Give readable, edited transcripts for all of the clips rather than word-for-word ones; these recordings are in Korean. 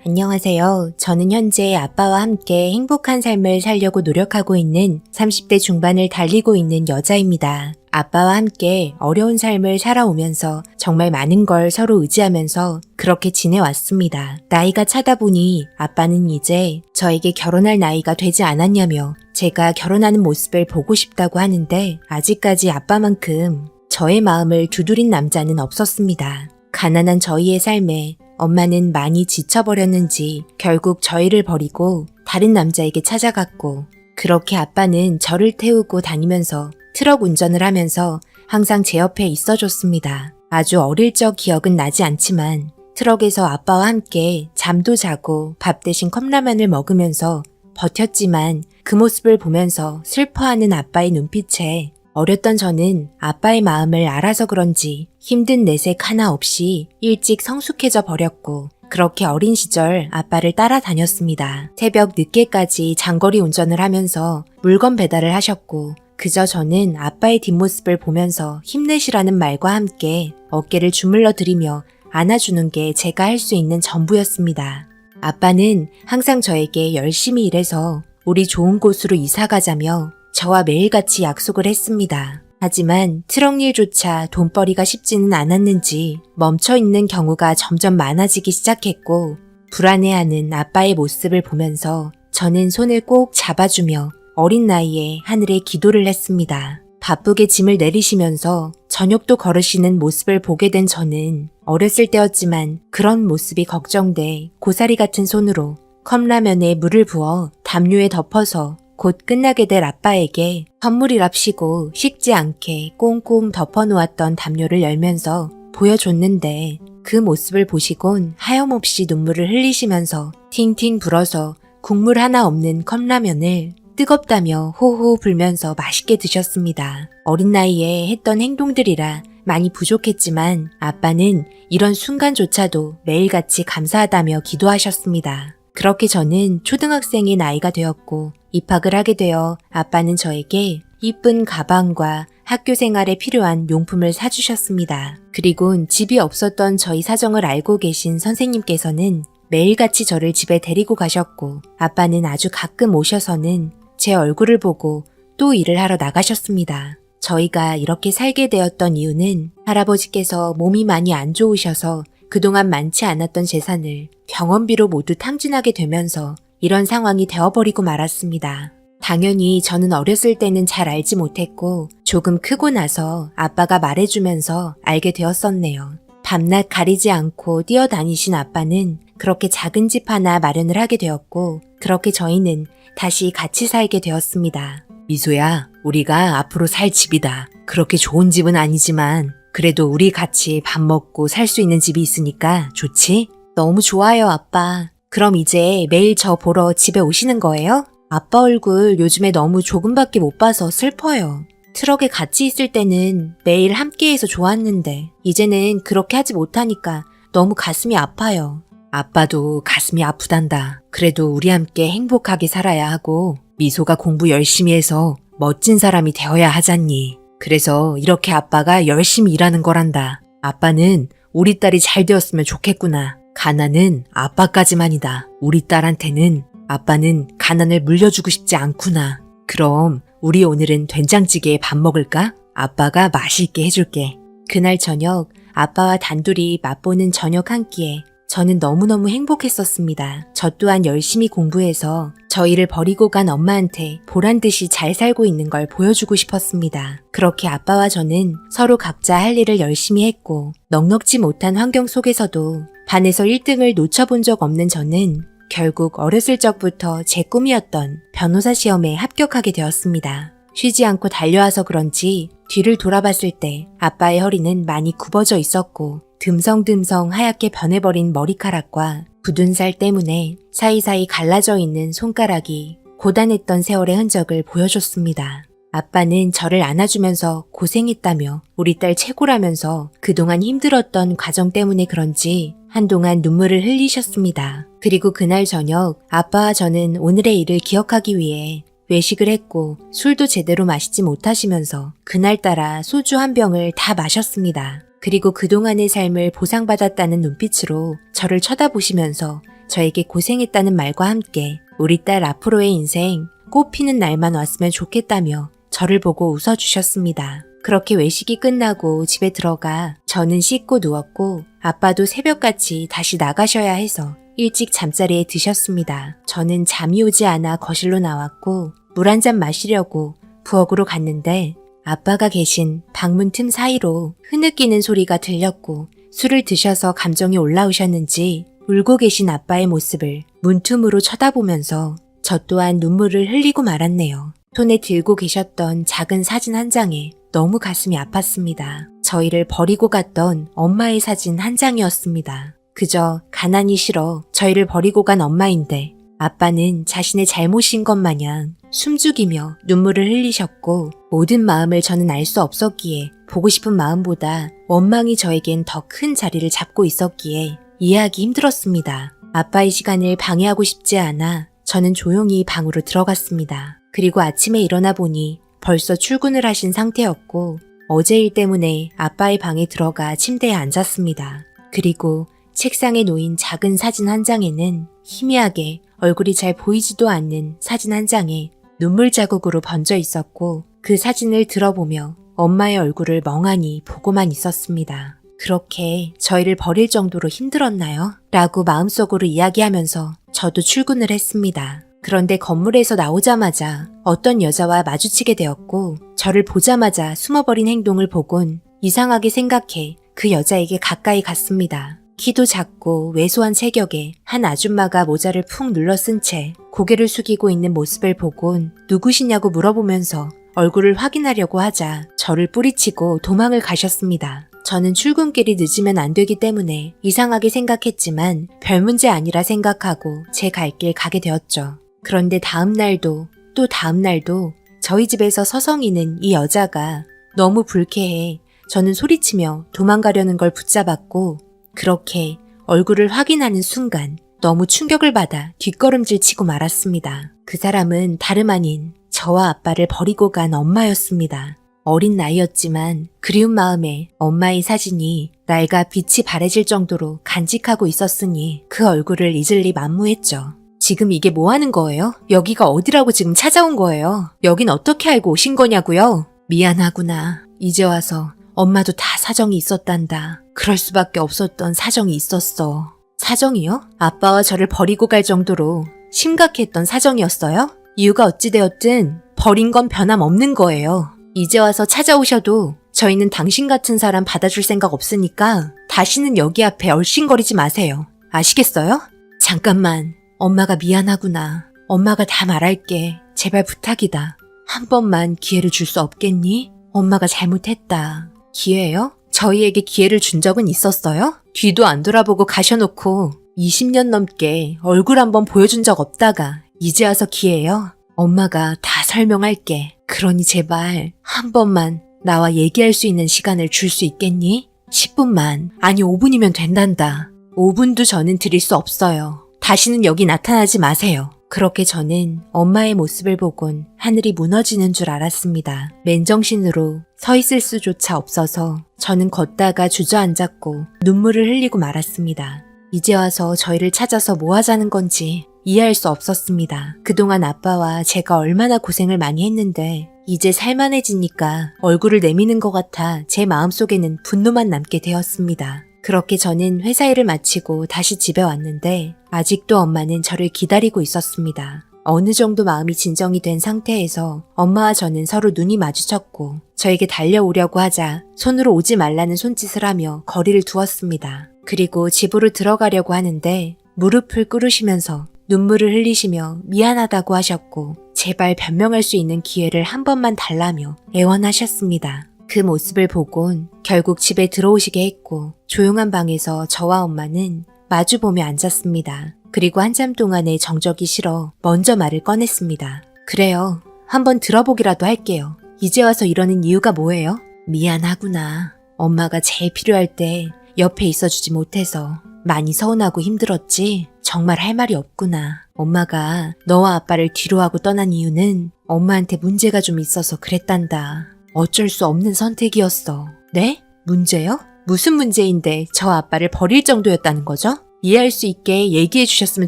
안녕하세요. 저는 현재 아빠와 함께 행복한 삶을 살려고 노력하고 있는 30대 중반을 달리고 있는 여자입니다. 아빠와 함께 어려운 삶을 살아오면서 정말 많은 걸 서로 의지하면서 그렇게 지내왔습니다. 나이가 차다 보니 아빠는 이제 저에게 결혼할 나이가 되지 않았냐며 제가 결혼하는 모습을 보고 싶다고 하는데 아직까지 아빠만큼 저의 마음을 두드린 남자는 없었습니다. 가난한 저희의 삶에 엄마는 많이 지쳐버렸는지 결국 저희를 버리고 다른 남자에게 찾아갔고, 그렇게 아빠는 저를 태우고 다니면서 트럭 운전을 하면서 항상 제 옆에 있어줬습니다. 아주 어릴 적 기억은 나지 않지만 트럭에서 아빠와 함께 잠도 자고 밥 대신 컵라면을 먹으면서 버텼지만 그 모습을 보면서 슬퍼하는 아빠의 눈빛에 어렸던 저는 아빠의 마음을 알아서 그런지 힘든 내색 하나 없이 일찍 성숙해져 버렸고, 그렇게 어린 시절 아빠를 따라다녔습니다. 새벽 늦게까지 장거리 운전을 하면서 물건 배달을 하셨고, 그저 저는 아빠의 뒷모습을 보면서 힘내시라는 말과 함께 어깨를 주물러 드리며 안아주는 게 제가 할 수 있는 전부였습니다. 아빠는 항상 저에게 열심히 일해서 우리 좋은 곳으로 이사 가자며 저와 매일같이 약속을 했습니다. 하지만 트럭 일조차 돈벌이가 쉽지는 않았는지 멈춰있는 경우가 점점 많아지기 시작했고, 불안해하는 아빠의 모습을 보면서 저는 손을 꼭 잡아주며 어린 나이에 하늘에 기도를 했습니다. 바쁘게 짐을 내리시면서 저녁도 걸으시는 모습을 보게 된 저는 어렸을 때였지만 그런 모습이 걱정돼 고사리 같은 손으로 컵라면에 물을 부어 담요에 덮어서 곧 끝나게 될 아빠에게 선물이랍시고 식지 않게 꽁꽁 덮어놓았던 담요를 열면서 보여줬는데, 그 모습을 보시곤 하염없이 눈물을 흘리시면서 팅팅 불어서 국물 하나 없는 컵라면을 뜨겁다며 호호 불면서 맛있게 드셨습니다. 어린 나이에 했던 행동들이라 많이 부족했지만 아빠는 이런 순간조차도 매일같이 감사하다며 기도하셨습니다. 그렇게 저는 초등학생의 나이가 되었고 입학을 하게 되어 아빠는 저에게 이쁜 가방과 학교 생활에 필요한 용품을 사주셨습니다. 그리고 집이 없었던 저희 사정을 알고 계신 선생님께서는 매일같이 저를 집에 데리고 가셨고, 아빠는 아주 가끔 오셔서는 제 얼굴을 보고 또 일을 하러 나가셨습니다. 저희가 이렇게 살게 되었던 이유는 할아버지께서 몸이 많이 안 좋으셔서 그동안 많지 않았던 재산을 병원비로 모두 탕진하게 되면서 이런 상황이 되어버리고 말았습니다. 당연히 저는 어렸을 때는 잘 알지 못했고 조금 크고 나서 아빠가 말해주면서 알게 되었었네요. 밤낮 가리지 않고 뛰어다니신 아빠는 그렇게 작은 집 하나 마련을 하게 되었고, 그렇게 저희는 다시 같이 살게 되었습니다. 미소야, 우리가 앞으로 살 집이다. 그렇게 좋은 집은 아니지만 그래도 우리 같이 밥 먹고 살 수 있는 집이 있으니까 좋지? 너무 좋아요, 아빠. 그럼 이제 매일 저 보러 집에 오시는 거예요? 아빠 얼굴 요즘에 너무 조금밖에 못 봐서 슬퍼요. 트럭에 같이 있을 때는 매일 함께해서 좋았는데 이제는 그렇게 하지 못하니까 너무 가슴이 아파요. 아빠도 가슴이 아프단다. 그래도 우리 함께 행복하게 살아야 하고 미소가 공부 열심히 해서 멋진 사람이 되어야 하잖니. 그래서 이렇게 아빠가 열심히 일하는 거란다. 아빠는 우리 딸이 잘 되었으면 좋겠구나. 가난은 아빠까지만이다. 우리 딸한테는 아빠는 가난을 물려주고 싶지 않구나. 그럼 우리 오늘은 된장찌개에 밥 먹을까? 아빠가 맛있게 해줄게. 그날 저녁 아빠와 단둘이 맛보는 저녁 한 끼에 저는 너무너무 행복했었습니다. 저 또한 열심히 공부해서 저희를 버리고 간 엄마한테 보란듯이 잘 살고 있는 걸 보여주고 싶었습니다. 그렇게 아빠와 저는 서로 각자 할 일을 열심히 했고, 넉넉지 못한 환경 속에서도 반에서 1등을 놓쳐본 적 없는 저는 결국 어렸을 적부터 제 꿈이었던 변호사 시험에 합격하게 되었습니다. 쉬지 않고 달려와서 그런지 뒤를 돌아봤을 때 아빠의 허리는 많이 굽어져 있었고, 듬성듬성 하얗게 변해버린 머리카락과 굳은 살 때문에 사이사이 갈라져 있는 손가락이 고단했던 세월의 흔적을 보여줬습니다. 아빠는 저를 안아주면서 고생했다며 우리 딸 최고라면서 그동안 힘들었던 과정 때문에 그런지 한동안 눈물을 흘리셨습니다. 그리고 그날 저녁 아빠와 저는 오늘의 일을 기억하기 위해 외식을 했고 술도 제대로 마시지 못하시면서 그날따라 소주 한 병을 다 마셨습니다. 그리고 그동안의 삶을 보상받았다는 눈빛으로 저를 쳐다보시면서 저에게 고생했다는 말과 함께 우리 딸 앞으로의 인생 꽃피는 날만 왔으면 좋겠다며 저를 보고 웃어주셨습니다. 그렇게 외식이 끝나고 집에 들어가 저는 씻고 누웠고 아빠도 새벽같이 다시 나가셔야 해서 일찍 잠자리에 드셨습니다. 저는 잠이 오지 않아 거실로 나왔고 물 한 잔 마시려고 부엌으로 갔는데 아빠가 계신 방문 틈 사이로 흐느끼는 소리가 들렸고 술을 드셔서 감정이 올라오셨는지 울고 계신 아빠의 모습을 문틈으로 쳐다보면서 저 또한 눈물을 흘리고 말았네요. 손에 들고 계셨던 작은 사진 한 장에 너무 가슴이 아팠습니다. 저희를 버리고 갔던 엄마의 사진 한 장이었습니다. 그저 가난이 싫어 저희를 버리고 간 엄마인데 아빠는 자신의 잘못인 것 마냥 숨죽이며 눈물을 흘리셨고 모든 마음을 저는 알 수 없었기에 보고 싶은 마음보다 원망이 저에겐 더 큰 자리를 잡고 있었기에 이해하기 힘들었습니다. 아빠의 시간을 방해하고 싶지 않아 저는 조용히 방으로 들어갔습니다. 그리고 아침에 일어나 보니 벌써 출근을 하신 상태였고 어제 일 때문에 아빠의 방에 들어가 침대에 앉았습니다. 그리고 책상에 놓인 작은 사진 한 장에는 희미하게 얼굴이 잘 보이지도 않는 사진 한 장에 눈물 자국으로 번져 있었고 그 사진을 들어보며 엄마의 얼굴을 멍하니 보고만 있었습니다. 그렇게 저희를 버릴 정도로 힘들었나요? 라고 마음속으로 이야기하면서 저도 출근을 했습니다. 그런데 건물에서 나오자마자 어떤 여자와 마주치게 되었고 저를 보자마자 숨어버린 행동을 보곤 이상하게 생각해 그 여자에게 가까이 갔습니다. 키도 작고 왜소한 체격에 한 아줌마가 모자를 푹 눌러 쓴 채 고개를 숙이고 있는 모습을 보곤 누구시냐고 물어보면서 얼굴을 확인하려고 하자 저를 뿌리치고 도망을 가셨습니다. 저는 출근길이 늦으면 안 되기 때문에 이상하게 생각했지만 별 문제 아니라 생각하고 제 갈 길 가게 되었죠. 그런데 다음 날도 또 다음 날도 저희 집에서 서성이는 이 여자가 너무 불쾌해 저는 소리치며 도망가려는 걸 붙잡았고 그렇게 얼굴을 확인하는 순간 너무 충격을 받아 뒷걸음질 치고 말았습니다. 그 사람은 다름 아닌 저와 아빠를 버리고 간 엄마였습니다. 어린 나이였지만 그리운 마음에 엄마의 사진이 날과 빛이 바래질 정도로 간직하고 있었으니 그 얼굴을 잊을 리 만무했죠. 지금 이게 뭐 하는 거예요? 여기가 어디라고 지금 찾아온 거예요? 여긴 어떻게 알고 오신 거냐고요? 미안하구나. 이제 와서 엄마도 다 사정이 있었단다. 그럴 수밖에 없었던 사정이 있었어. 사정이요? 아빠와 저를 버리고 갈 정도로 심각했던 사정이었어요? 이유가 어찌되었든 버린 건 변함없는 거예요. 이제 와서 찾아오셔도 저희는 당신 같은 사람 받아줄 생각 없으니까 다시는 여기 앞에 얼씬거리지 마세요. 아시겠어요? 잠깐만. 엄마가 미안하구나. 엄마가 다 말할게. 제발 부탁이다. 한 번만 기회를 줄 수 없겠니? 엄마가 잘못했다. 기회요? 저희에게 기회를 준 적은 있었어요? 뒤도 안 돌아보고 가셔놓고 20년 넘게 얼굴 한번 보여준 적 없다가 이제 와서 기회요? 엄마가 다 설명할게. 그러니 제발 한 번만 나와 얘기할 수 있는 시간을 줄 수 있겠니? 10분만, 아니 5분이면 된단다. 5분도 저는 드릴 수 없어요. 다시는 여기 나타나지 마세요. 그렇게 저는 엄마의 모습을 보곤 하늘이 무너지는 줄 알았습니다. 맨정신으로 서 있을 수조차 없어서 저는 걷다가 주저앉았고 눈물을 흘리고 말았습니다. 이제 와서 저희를 찾아서 뭐 하자는 건지 이해할 수 없었습니다. 그동안 아빠와 제가 얼마나 고생을 많이 했는데 이제 살만해지니까 얼굴을 내미는 것 같아 제 마음속에는 분노만 남게 되었습니다. 그렇게 저는 회사 일을 마치고 다시 집에 왔는데 아직도 엄마는 저를 기다리고 있었습니다. 어느 정도 마음이 진정이 된 상태에서 엄마와 저는 서로 눈이 마주쳤고 저에게 달려오려고 하자 손으로 오지 말라는 손짓을 하며 거리를 두었습니다. 그리고 집으로 들어가려고 하는데 무릎을 꿇으시면서 눈물을 흘리시며 미안하다고 하셨고 제발 변명할 수 있는 기회를 한 번만 달라며 애원하셨습니다. 그 모습을 보곤 결국 집에 들어오시게 했고 조용한 방에서 저와 엄마는 마주보며 앉았습니다. 그리고 한참 동안의 정적이 싫어 먼저 말을 꺼냈습니다. 그래요. 한번 들어보기라도 할게요. 이제 와서 이러는 이유가 뭐예요? 미안하구나. 엄마가 제일 필요할 때 옆에 있어주지 못해서 많이 서운하고 힘들었지? 정말 할 말이 없구나. 엄마가 너와 아빠를 뒤로하고 떠난 이유는 엄마한테 문제가 좀 있어서 그랬단다. 어쩔 수 없는 선택이었어. 네? 문제요? 무슨 문제인데 저 아빠를 버릴 정도였다는 거죠? 이해할 수 있게 얘기해 주셨으면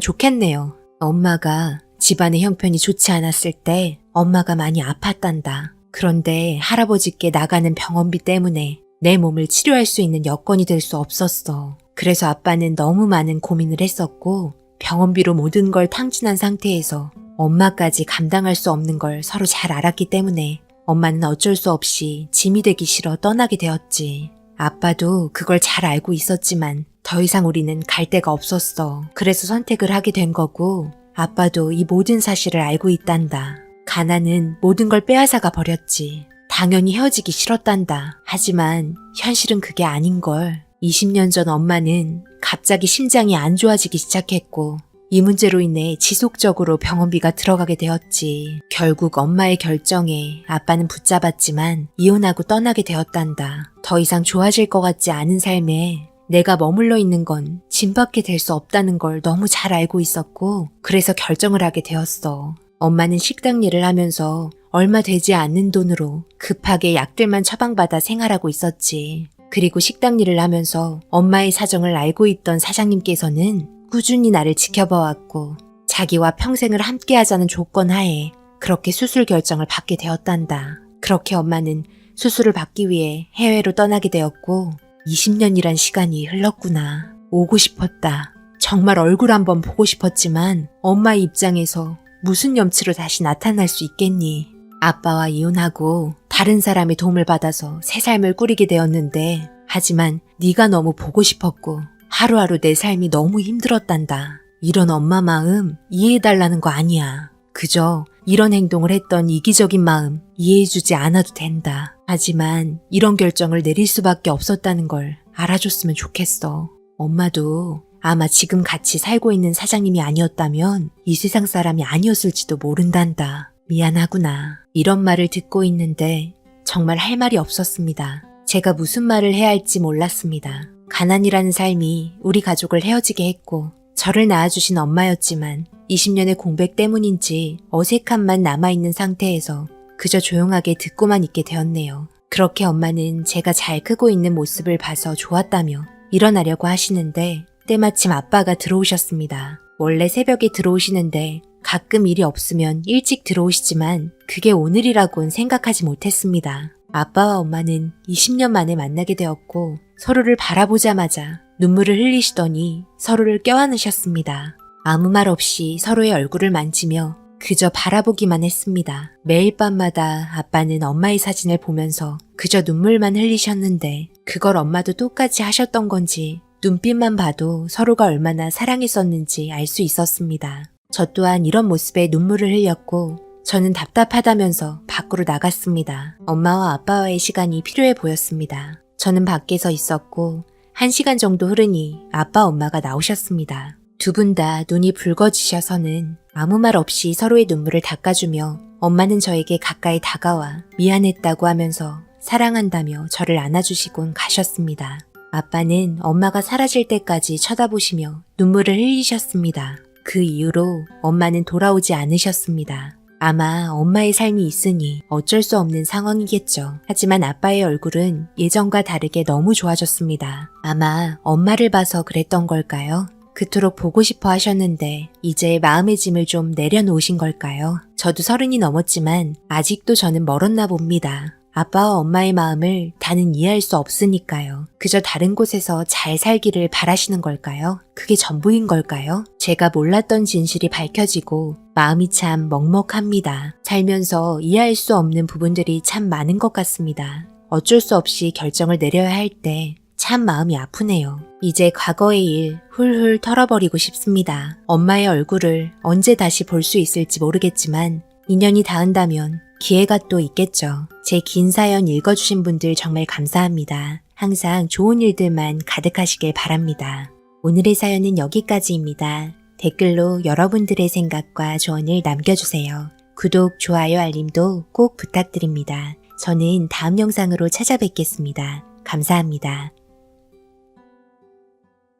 좋겠네요. 엄마가 집안의 형편이 좋지 않았을 때 엄마가 많이 아팠단다. 그런데 할아버지께 나가는 병원비 때문에 내 몸을 치료할 수 있는 여건이 될 수 없었어. 그래서 아빠는 너무 많은 고민을 했었고 병원비로 모든 걸 탕진한 상태에서 엄마까지 감당할 수 없는 걸 서로 잘 알았기 때문에 엄마는 어쩔 수 없이 짐이 되기 싫어 떠나게 되었지. 아빠도 그걸 잘 알고 있었지만 더 이상 우리는 갈 데가 없었어. 그래서 선택을 하게 된 거고 아빠도 이 모든 사실을 알고 있단다. 가난은 모든 걸 빼앗아가 버렸지. 당연히 헤어지기 싫었단다. 하지만 현실은 그게 아닌걸. 20년 전 엄마는 갑자기 심장이 안 좋아지기 시작했고 이 문제로 인해 지속적으로 병원비가 들어가게 되었지. 결국 엄마의 결정에 아빠는 붙잡았지만 이혼하고 떠나게 되었단다. 더 이상 좋아질 것 같지 않은 삶에 내가 머물러 있는 건 짐밖에 될 수 없다는 걸 너무 잘 알고 있었고 그래서 결정을 하게 되었어. 엄마는 식당 일을 하면서 얼마 되지 않는 돈으로 급하게 약들만 처방받아 생활하고 있었지. 그리고 식당 일을 하면서 엄마의 사정을 알고 있던 사장님께서는 꾸준히 나를 지켜봐왔고 자기와 평생을 함께하자는 조건 하에 그렇게 수술 결정을 받게 되었단다. 그렇게 엄마는 수술을 받기 위해 해외로 떠나게 되었고 20년이란 시간이 흘렀구나. 오고 싶었다. 정말 얼굴 한번 보고 싶었지만 엄마의 입장에서 무슨 염치로 다시 나타날 수 있겠니? 아빠와 이혼하고 다른 사람의 도움을 받아서 새 삶을 꾸리게 되었는데 하지만 네가 너무 보고 싶었고 하루하루 내 삶이 너무 힘들었단다. 이런 엄마 마음 이해해달라는 거 아니야. 그저 이런 행동을 했던 이기적인 마음 이해해주지 않아도 된다. 하지만 이런 결정을 내릴 수밖에 없었다는 걸 알아줬으면 좋겠어. 엄마도 아마 지금 같이 살고 있는 사장님이 아니었다면 이 세상 사람이 아니었을지도 모른단다. 미안하구나. 이런 말을 듣고 있는데 정말 할 말이 없었습니다. 제가 무슨 말을 해야 할지 몰랐습니다. 가난이라는 삶이 우리 가족을 헤어지게 했고 저를 낳아주신 엄마였지만 20년의 공백 때문인지 어색함만 남아있는 상태에서 그저 조용하게 듣고만 있게 되었네요. 그렇게 엄마는 제가 잘 크고 있는 모습을 봐서 좋았다며 일어나려고 하시는데 때마침 아빠가 들어오셨습니다. 원래 새벽에 들어오시는데 가끔 일이 없으면 일찍 들어오시지만 그게 오늘이라고는 생각하지 못했습니다. 아빠와 엄마는 20년 만에 만나게 되었고 서로를 바라보자마자 눈물을 흘리시더니 서로를 껴안으셨습니다. 아무 말 없이 서로의 얼굴을 만지며 그저 바라보기만 했습니다. 매일 밤마다 아빠는 엄마의 사진을 보면서 그저 눈물만 흘리셨는데 그걸 엄마도 똑같이 하셨던 건지 눈빛만 봐도 서로가 얼마나 사랑했었는지 알 수 있었습니다. 저 또한 이런 모습에 눈물을 흘렸고 저는 답답하다면서 밖으로 나갔습니다. 엄마와 아빠와의 시간이 필요해 보였습니다. 저는 밖에서 있었고 1시간 정도 흐르니 아빠 엄마가 나오셨습니다. 두 분 다 눈이 붉어지셔서는 아무 말 없이 서로의 눈물을 닦아주며 엄마는 저에게 가까이 다가와 미안했다고 하면서 사랑한다며 저를 안아주시곤 가셨습니다. 아빠는 엄마가 사라질 때까지 쳐다보시며 눈물을 흘리셨습니다. 그 이후로 엄마는 돌아오지 않으셨습니다. 아마 엄마의 삶이 있으니 어쩔 수 없는 상황이겠죠. 하지만 아빠의 얼굴은 예전과 다르게 너무 좋아졌습니다. 아마 엄마를 봐서 그랬던 걸까요? 그토록 보고 싶어 하셨는데 이제 마음의 짐을 좀 내려놓으신 걸까요? 저도 30이 넘었지만 아직도 저는 멀었나 봅니다. 아빠와 엄마의 마음을 다는 이해할 수 없으니까요. 그저 다른 곳에서 잘 살기를 바라시는 걸까요? 그게 전부인 걸까요? 제가 몰랐던 진실이 밝혀지고 마음이 참 먹먹합니다. 살면서 이해할 수 없는 부분들이 참 많은 것 같습니다. 어쩔 수 없이 결정을 내려야 할 때 참 마음이 아프네요. 이제 과거의 일 훌훌 털어버리고 싶습니다. 엄마의 얼굴을 언제 다시 볼 수 있을지 모르겠지만 인연이 닿은다면 기회가 또 있겠죠. 제 긴 사연 읽어주신 분들 정말 감사합니다. 항상 좋은 일들만 가득하시길 바랍니다. 오늘의 사연은 여기까지입니다. 댓글로 여러분들의 생각과 조언을 남겨주세요. 구독, 좋아요, 알림도 꼭 부탁드립니다. 저는 다음 영상으로 찾아뵙겠습니다. 감사합니다.